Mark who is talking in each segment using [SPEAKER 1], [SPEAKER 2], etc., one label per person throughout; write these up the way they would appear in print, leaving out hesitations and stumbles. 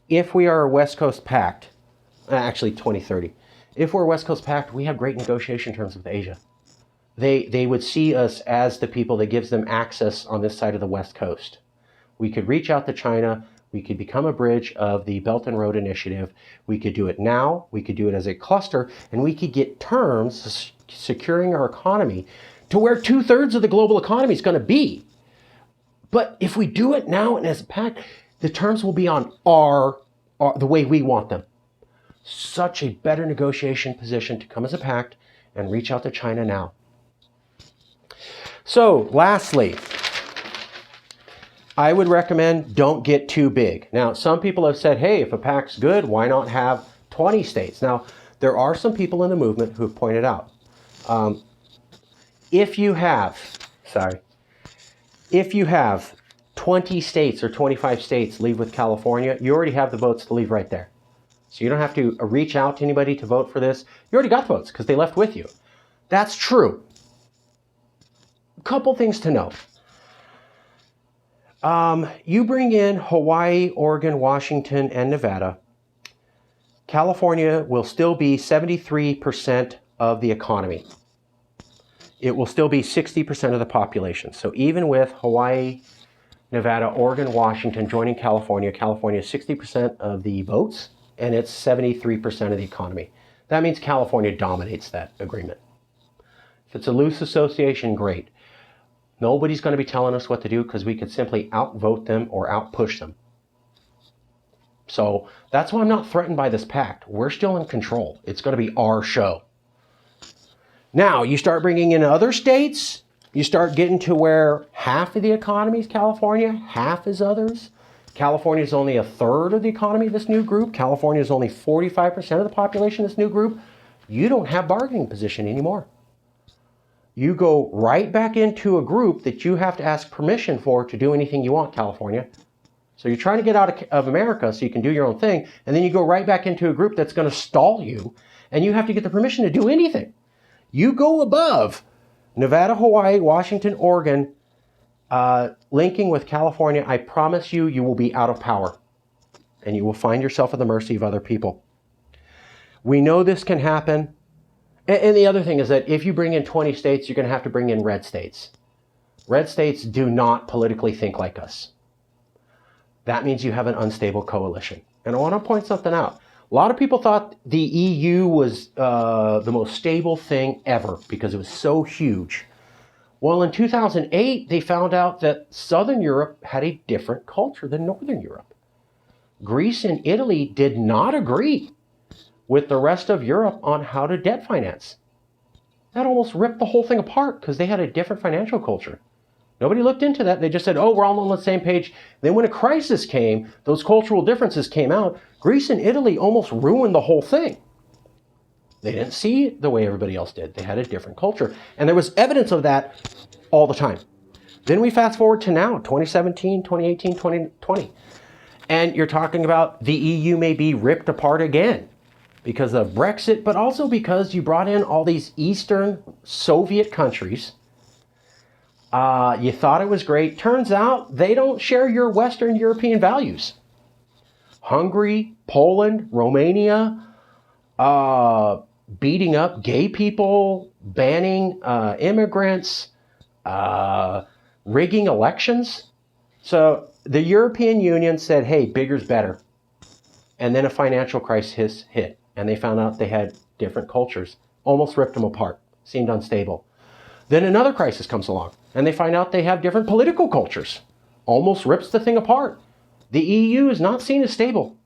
[SPEAKER 1] if we are a West Coast pact, actually 2030, if we're a West Coast pact, we have great negotiation terms with Asia. They would see us as the people that gives them access on this side of the West Coast. We could reach out to China. We could become a bridge of the Belt and Road Initiative. We could do it now. We could do it as a cluster, and we could get terms securing our economy to where 2/3 of the global economy is going to be. But if we do it now and as a pact, the terms will be on the way we want them. Such a better negotiation position to come as a pact and reach out to China now. So, lastly, I would recommend don't get too big. Now, some people have said, hey, if a pact's good, why not have 20 states? Now, there are some people in the movement who have pointed out, if you have 20 states or 25 states leave with California, you already have the votes to leave right there. So you don't have to reach out to anybody to vote for this. You already got votes because they left with you. That's true. A couple things to note. You bring in Hawaii, Oregon, Washington, and Nevada. California will still be 73% of the economy. It will still be 60% of the population. So even with Hawaii, Nevada, Oregon, Washington joining California, California is 60% of the votes, and it's 73% of the economy. That means California dominates that agreement. If it's a loose association, great. Nobody's going to be telling us what to do because we could simply outvote them or outpush them. So that's why I'm not threatened by this pact. We're still in control. It's going to be our show. Now, you start bringing in other states, you start getting to where half of the economy is California, half is others. California is only 1/3 of the economy of this new group. California is only 45% of the population of this new group. You don't have bargaining position anymore. You go right back into a group that you have to ask permission for to do anything you want, California. So you're trying to get out of America so you can do your own thing, and then you go right back into a group that's going to stall you, and you have to get the permission to do anything. You go above Nevada, Hawaii, Washington, Oregon, linking with California, I promise you, you will be out of power, and you will find yourself at the mercy of other people. We know this can happen. And the other thing is that if you bring in 20 states, you're going to have to bring in red states. Red states do not politically think like us. That means you have an unstable coalition. And I want to point something out. A lot of people thought the EU was the most stable thing ever because it was so huge. Well, in 2008, they found out that Southern Europe had a different culture than Northern Europe. Greece and Italy did not agree with the rest of Europe on how to debt finance. That almost ripped the whole thing apart because they had a different financial culture. Nobody looked into that. They just said, oh, we're all on the same page. Then when a crisis came, those cultural differences came out. Greece and Italy almost ruined the whole thing. They didn't see it the way everybody else did. They had a different culture. And there was evidence of that all the time. Then we fast forward to now, 2017, 2018, 2020. And you're talking about the EU may be ripped apart again because of Brexit, but also because you brought in all these Eastern Soviet countries. You thought it was great. Turns out they don't share your Western European values. Hungary, Poland, Romania, beating up gay people, banning immigrants, rigging elections. So the European Union said, hey, bigger's better. And then a financial crisis hit. And they found out they had different cultures. Almost ripped them apart. Seemed unstable. Then another crisis comes along. And they find out they have different political cultures. Almost rips the thing apart. The EU is not seen as stable.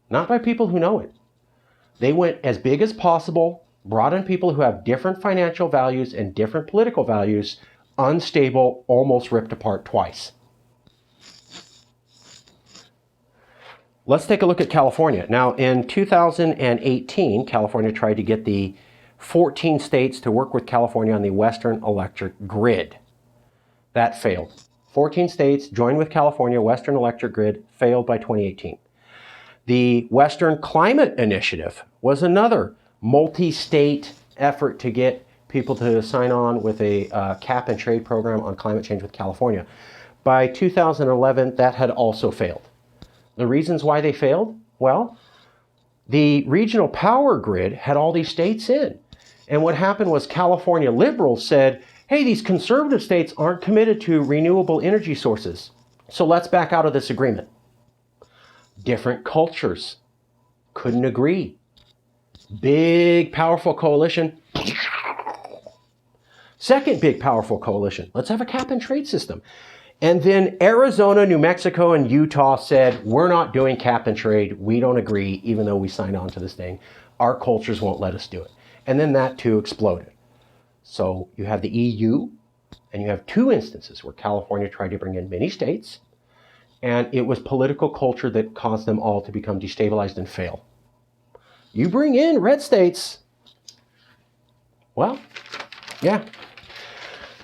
[SPEAKER 1] Not by people who know it. They went as big as possible, brought in people who have different financial values and different political values. Unstable, almost ripped apart twice. Let's take a look at California. Now, in 2018, California tried to get the 14 states to work with California on the Western Electric Grid. That failed. 14 states joined with California. Western Electric Grid failed by 2018. The Western Climate Initiative was another multi-state effort to get people to sign on with a cap and trade program on climate change with California. By 2011, that had also failed. The reasons why they failed? Well, the regional power grid had all these states in. And what happened was California liberals said, hey, these conservative states aren't committed to renewable energy sources, so let's back out of this agreement. Different cultures couldn't agree. Big, powerful coalition. Second big, powerful coalition. Let's have a cap and trade system. And then Arizona, New Mexico, and Utah said, we're not doing cap and trade. We don't agree, even though we signed on to this thing. Our cultures won't let us do it. And then that too exploded. So you have the EU, and you have two instances where California tried to bring in many states, and it was political culture that caused them all to become destabilized and fail. You bring in red states, well, yeah.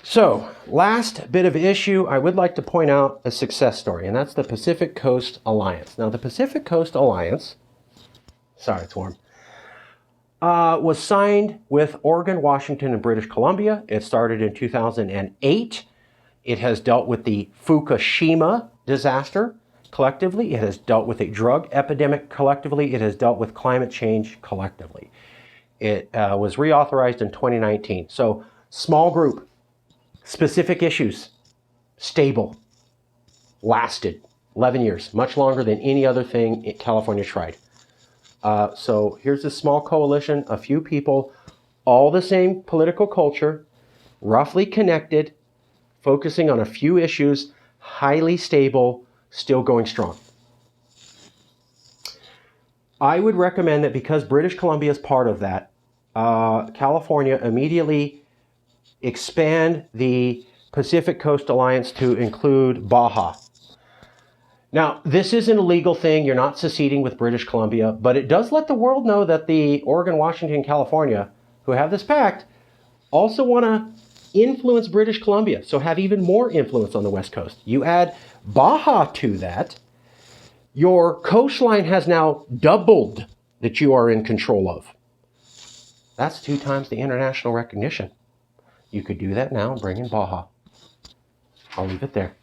[SPEAKER 1] So, last bit of issue, I would like to point out a success story, and that's the Pacific Coast Alliance. Now, the Pacific Coast Alliance, sorry, it's warm, was signed with Oregon, Washington, and British Columbia. It started in 2008. It has dealt with the Fukushima disaster collectively. It has dealt with a drug epidemic collectively. It has dealt with climate change collectively. It was reauthorized in 2019. So, small group. Specific issues, stable, lasted 11 years, much longer than any other thing California tried. So here's this small coalition, a few people, all the same political culture, roughly connected, focusing on a few issues, highly stable, still going strong. I would recommend that because British Columbia is part of that, California immediately expand the Pacific Coast Alliance to include Baja. Now, this isn't a legal thing. You're not seceding with British Columbia, but it does let the world know that the Oregon, Washington, and California, who have this pact, also want to influence British Columbia, so have even more influence on the West Coast. You add Baja to that, your coastline has now doubled that you are in control of. That's 2 times the international recognition. You could do that now and bring in Baja. I'll leave it there.